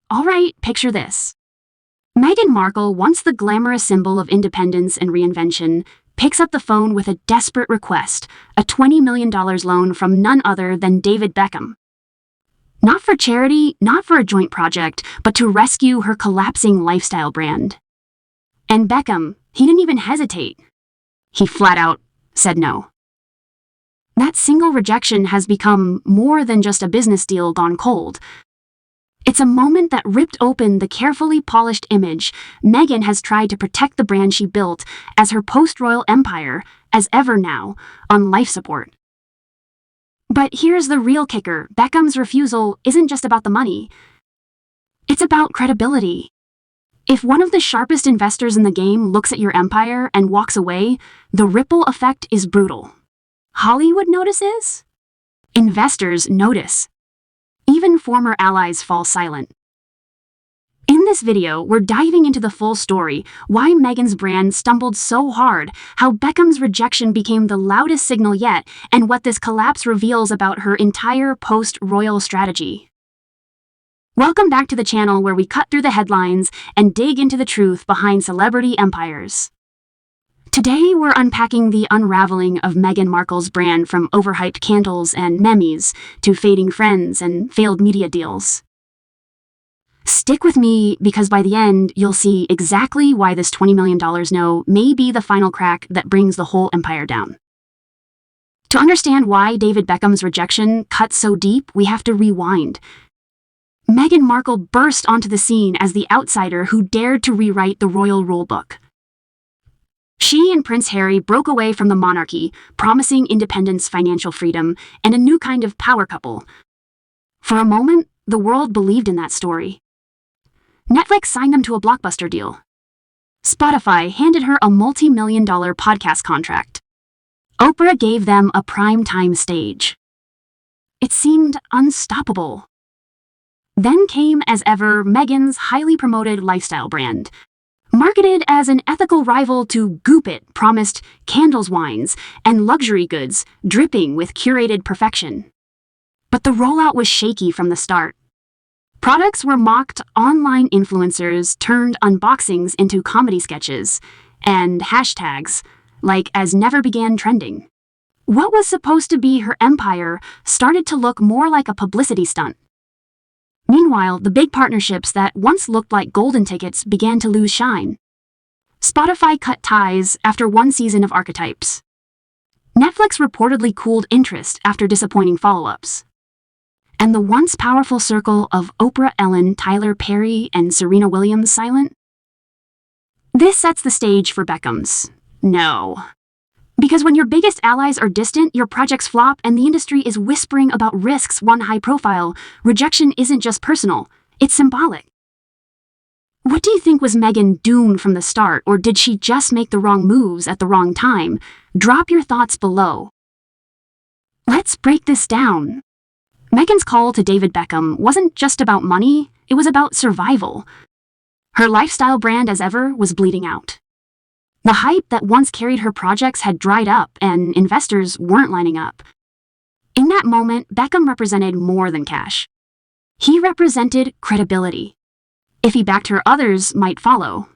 All right, picture this. Meghan Markle, once the glamorous symbol of independence and reinvention, picks up the phone with a desperate request, a $20 million loan from none other than David Beckham. Not for charity, not for a joint project, but to rescue her collapsing lifestyle brand. And Beckham, he didn't even hesitate. He flat out said no. That single rejection has become more than just a business deal gone cold. It's a moment that ripped open the carefully polished image Meghan has tried to protect the brand she built as her post-royal empire, as ever now, on life support. But here's the real kicker. Beckham's refusal isn't just about the money. It's about credibility. If one of the sharpest investors in the game looks at your empire and walks away, the ripple effect is brutal. Hollywood notices? Investors notice. Even former allies fall silent. In this video, we're diving into the full story, why Meghan's brand stumbled so hard, how Beckham's rejection became the loudest signal yet, and what this collapse reveals about her entire post-royal strategy. Welcome back to the channel where we cut through the headlines and dig into the truth behind celebrity empires. Today, we're unpacking the unraveling of Meghan Markle's brand from overhyped candles and memes to fading friends and failed media deals. Stick with me because by the end, you'll see exactly why this $20 million no may be the final crack that brings the whole empire down. To understand why David Beckham's rejection cut so deep, we have to rewind. Meghan Markle burst onto the scene as the outsider who dared to rewrite the royal rulebook. She and Prince Harry broke away from the monarchy, promising independence, financial freedom, and a new kind of power couple. For a moment, the world believed in that story. Netflix signed them to a blockbuster deal. Spotify handed her a multi-million-dollar podcast contract. Oprah gave them a prime-time stage. It seemed unstoppable. Then came, as ever, Meghan's highly promoted lifestyle brand. Marketed as an ethical rival to Goop It, promised candles, wines, and luxury goods dripping with curated perfection. But the rollout was shaky from the start. Products were mocked, online influencers turned unboxings into comedy sketches, and hashtags, like as never began trending. What was supposed to be her empire started to look more like a publicity stunt. Meanwhile, the big partnerships that once looked like golden tickets began to lose shine. Spotify cut ties after one season of Archetypes. Netflix reportedly cooled interest after disappointing follow-ups. And the once powerful circle of Oprah, Ellen, Tyler Perry, and Serena Williams silent? This sets the stage for Beckham's no. Because when your biggest allies are distant, your projects flop, and the industry is whispering about risks one high profile, rejection isn't just personal, it's symbolic. What do you think, was Meghan doomed from the start, or did she just make the wrong moves at the wrong time? Drop your thoughts below. Let's break this down. Meghan's call to David Beckham wasn't just about money, it was about survival. Her lifestyle brand, as ever, was bleeding out. The hype that once carried her projects had dried up, and investors weren't lining up. In that moment, Beckham represented more than cash. He represented credibility. If he backed her, others might follow.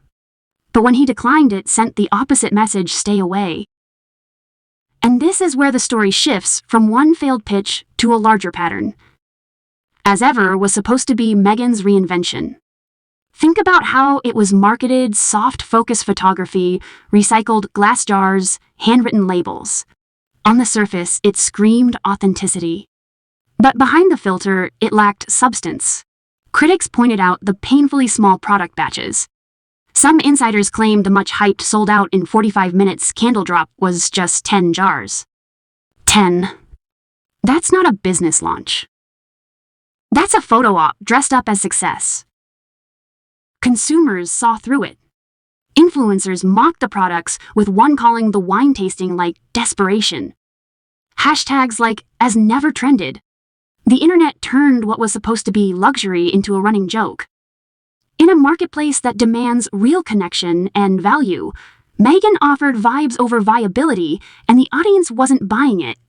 But when he declined, it sent the opposite message: stay away. And this is where the story shifts from one failed pitch to a larger pattern. As ever was supposed to be Meghan's reinvention. Think about how it was marketed: soft focus photography, recycled glass jars, handwritten labels. On the surface, it screamed authenticity. But behind the filter, it lacked substance. Critics pointed out the painfully small product batches. Some insiders claimed the much-hyped sold-out in 45 minutes candle drop was just 10 jars. 10. That's not a business launch. That's a photo op dressed up as success. Consumers saw through it. Influencers mocked the products, with one calling the wine tasting like desperation. Hashtags like as never trended. The internet turned what was supposed to be luxury into a running joke. In a marketplace that demands real connection and value, Meghan offered vibes over viability, and the audience wasn't buying it.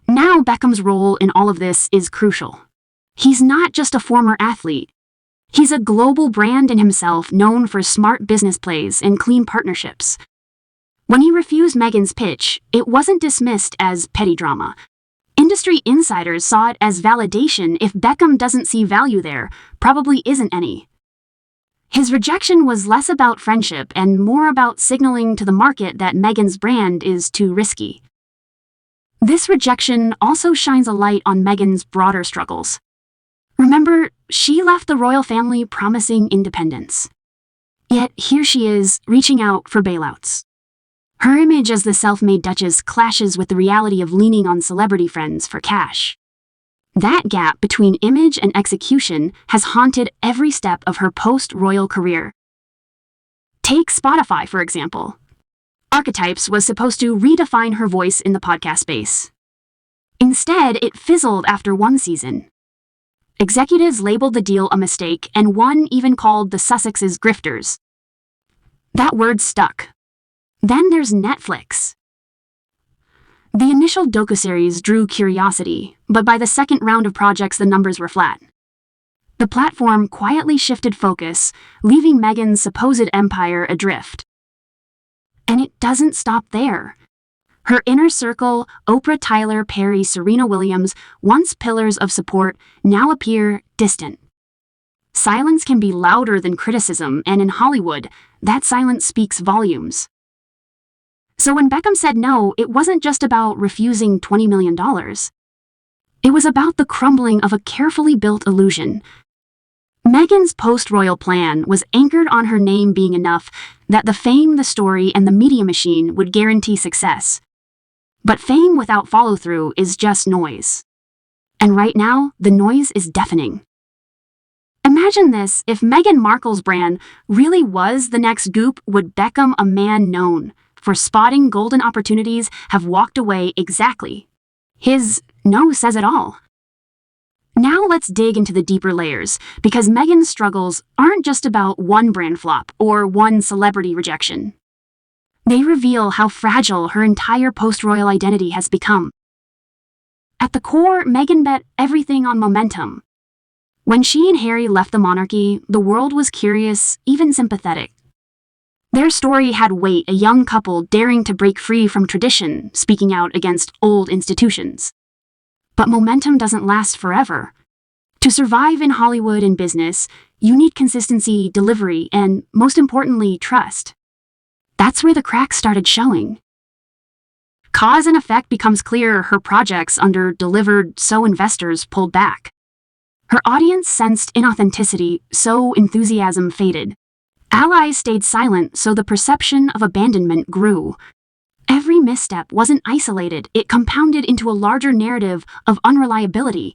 Now Beckham's role in all of this is crucial. He's not just a former athlete. He's a global brand in himself, known for smart business plays and clean partnerships. When he refused Meghan's pitch, it wasn't dismissed as petty drama. Industry insiders saw it as validation. If Beckham doesn't see value there, probably isn't any. His rejection was less about friendship and more about signaling to the market that Meghan's brand is too risky. This rejection also shines a light on Meghan's broader struggles. Remember, she left the royal family promising independence. Yet here she is, reaching out for bailouts. Her image as the self-made duchess clashes with the reality of leaning on celebrity friends for cash. That gap between image and execution has haunted every step of her post-royal career. Take Spotify, for example. Archetypes was supposed to redefine her voice in the podcast space. Instead, it fizzled after one season. Executives labeled the deal a mistake, and one even called the Sussexes grifters. That word stuck. Then there's Netflix. The initial docuseries drew curiosity, but by the second round of projects the numbers were flat. The platform quietly shifted focus, leaving Meghan's supposed empire adrift. And it doesn't stop there. Her inner circle, Oprah, Tyler Perry, Serena Williams, once pillars of support, now appear distant. Silence can be louder than criticism, and in Hollywood, that silence speaks volumes. So when Beckham said no, it wasn't just about refusing $20 million. It was about the crumbling of a carefully built illusion. Meghan's post-royal plan was anchored on her name being enough that the fame, the story, and the media machine would guarantee success. But fame without follow-through is just noise. And right now, the noise is deafening. Imagine this: if Meghan Markle's brand really was the next Goop, would Beckham, a man known for spotting golden opportunities, have walked away exactly? His no says it all. Now let's dig into the deeper layers, because Meghan's struggles aren't just about one brand flop or one celebrity rejection. They reveal how fragile her entire post-royal identity has become. At the core, Meghan bet everything on momentum. When she and Harry left the monarchy, the world was curious, even sympathetic. Their story had weight: a young couple daring to break free from tradition, speaking out against old institutions. But momentum doesn't last forever. To survive in Hollywood and business, you need consistency, delivery, and, most importantly, trust. That's where the cracks started showing. Cause and effect becomes clear: her projects under-delivered, so investors pulled back. Her audience sensed inauthenticity, so enthusiasm faded. Allies stayed silent, so the perception of abandonment grew. Every misstep wasn't isolated, it compounded into a larger narrative of unreliability.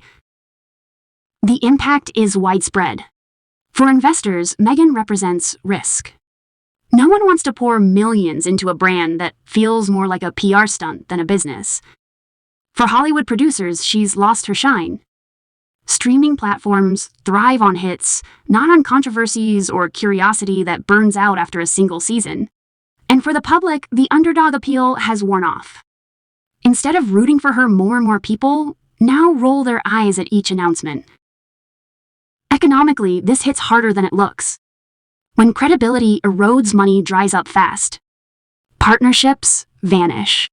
The impact is widespread. For investors, Meghan represents risk. No one wants to pour millions into a brand that feels more like a PR stunt than a business. For Hollywood producers, she's lost her shine. Streaming platforms thrive on hits, not on controversies or curiosity that burns out after a single season. And for the public, the underdog appeal has worn off. Instead of rooting for her, more and more people now roll their eyes at each announcement. Economically, this hits harder than it looks. When credibility erodes, money dries up fast. Partnerships vanish.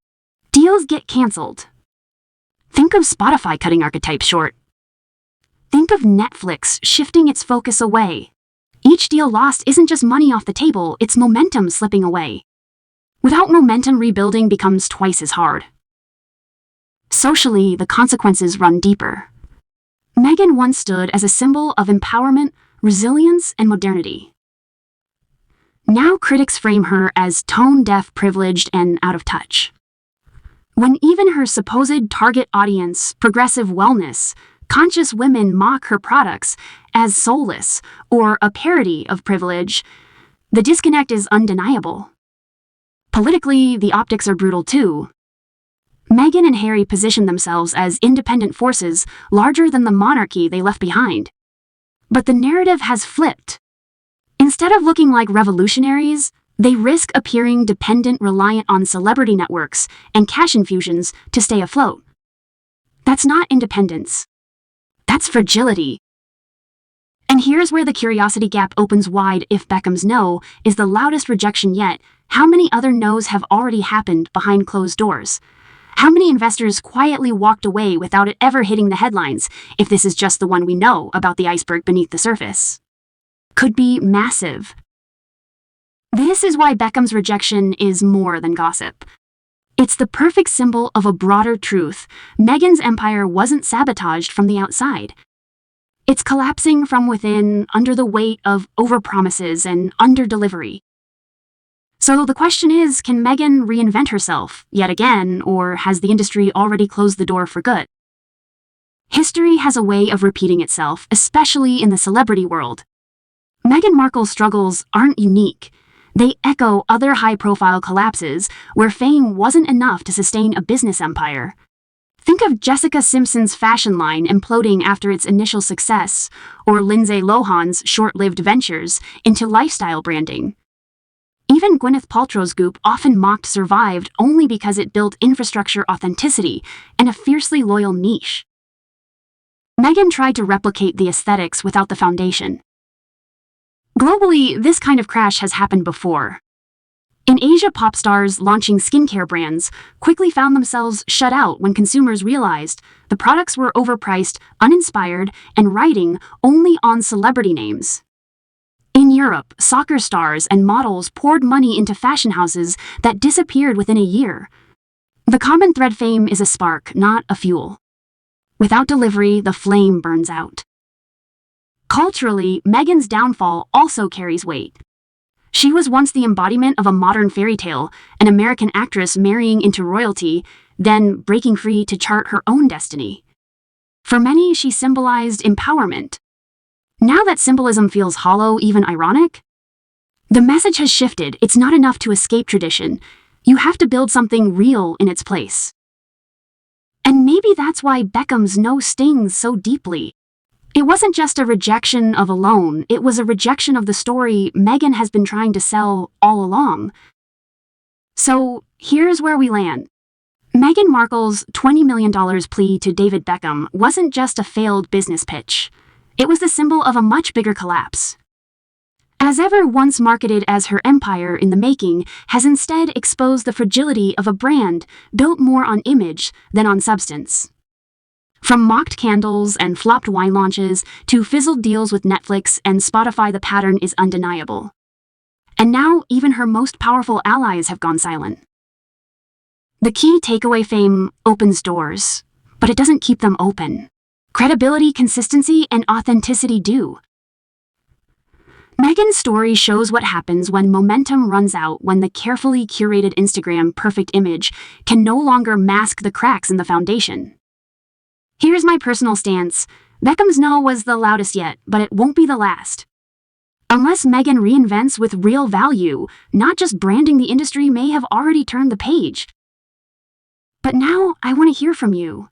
Deals get canceled. Think of Spotify cutting archetypes short. Think of Netflix shifting its focus away. Each deal lost isn't just money off the table, it's momentum slipping away. Without momentum, rebuilding becomes twice as hard. Socially, the consequences run deeper. Meghan once stood as a symbol of empowerment, resilience, and modernity. Now critics frame her as tone-deaf, privileged, and out of touch. When even her supposed target audience, progressive wellness, conscious women mock her products as soulless or a parody of privilege, the disconnect is undeniable. Politically, the optics are brutal too. Meghan and Harry position themselves as independent forces larger than the monarchy they left behind. But the narrative has flipped. Instead of looking like revolutionaries, they risk appearing dependent, reliant on celebrity networks and cash infusions to stay afloat. That's not independence. That's fragility. And here's where the curiosity gap opens wide. If Beckham's no is the loudest rejection yet, how many other no's have already happened behind closed doors? How many investors quietly walked away without it ever hitting the headlines, if this is just the one we know about the iceberg beneath the surface? Could be massive. This is why Beckham's rejection is more than gossip. It's the perfect symbol of a broader truth. Meghan's empire wasn't sabotaged from the outside. It's collapsing from within under the weight of overpromises and under-delivery. So the question is, can Meghan reinvent herself yet again, or has the industry already closed the door for good? History has a way of repeating itself, especially in the celebrity world. Meghan Markle's struggles aren't unique. They echo other high-profile collapses where fame wasn't enough to sustain a business empire. Think of Jessica Simpson's fashion line imploding after its initial success, or Lindsay Lohan's short-lived ventures into lifestyle branding. Even Gwyneth Paltrow's Goop, often mocked, survived only because it built infrastructure authenticity and a fiercely loyal niche. Meghan tried to replicate the aesthetics without the foundation. Globally, this kind of crash has happened before. In Asia, pop stars launching skincare brands quickly found themselves shut out when consumers realized the products were overpriced, uninspired, and riding only on celebrity names. In Europe, soccer stars and models poured money into fashion houses that disappeared within a year. The common thread: fame is a spark, not a fuel. Without delivery, the flame burns out. Culturally, Meghan's downfall also carries weight. She was once the embodiment of a modern fairy tale, an American actress marrying into royalty, then breaking free to chart her own destiny. For many, she symbolized empowerment. Now that symbolism feels hollow, even ironic. The message has shifted. It's not enough to escape tradition. You have to build something real in its place. And maybe that's why Beckham's no stings so deeply. It wasn't just a rejection of a loan, it was a rejection of the story Meghan has been trying to sell all along. So, here's where we land. Meghan Markle's $20 million plea to David Beckham wasn't just a failed business pitch. It was the symbol of a much bigger collapse. As ever once marketed as her empire in the making, has instead exposed the fragility of a brand built more on image than on substance. From mocked candles and flopped wine launches to fizzled deals with Netflix and Spotify, the pattern is undeniable. And now, even her most powerful allies have gone silent. The key takeaway: fame opens doors, but it doesn't keep them open. Credibility, consistency, and authenticity do. Meghan's story shows what happens when momentum runs out, when the carefully curated Instagram perfect image can no longer mask the cracks in the foundation. Here's my personal stance. Beckham's no was the loudest yet, but it won't be the last. Unless Meghan reinvents with real value, not just branding, the industry may have already turned the page. But now, I want to hear from you.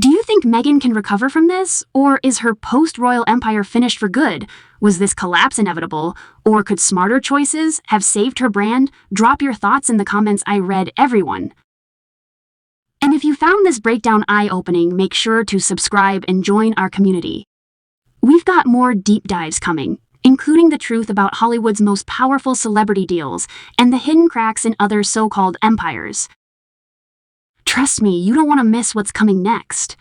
Do you think Meghan can recover from this, or is her post-royal empire finished for good? Was this collapse inevitable, or could smarter choices have saved her brand? Drop your thoughts in the comments. I read everyone. And if you found this breakdown eye-opening, make sure to subscribe and join our community. We've got more deep dives coming, including the truth about Hollywood's most powerful celebrity deals and the hidden cracks in other so-called empires. Trust me, you don't want to miss what's coming next.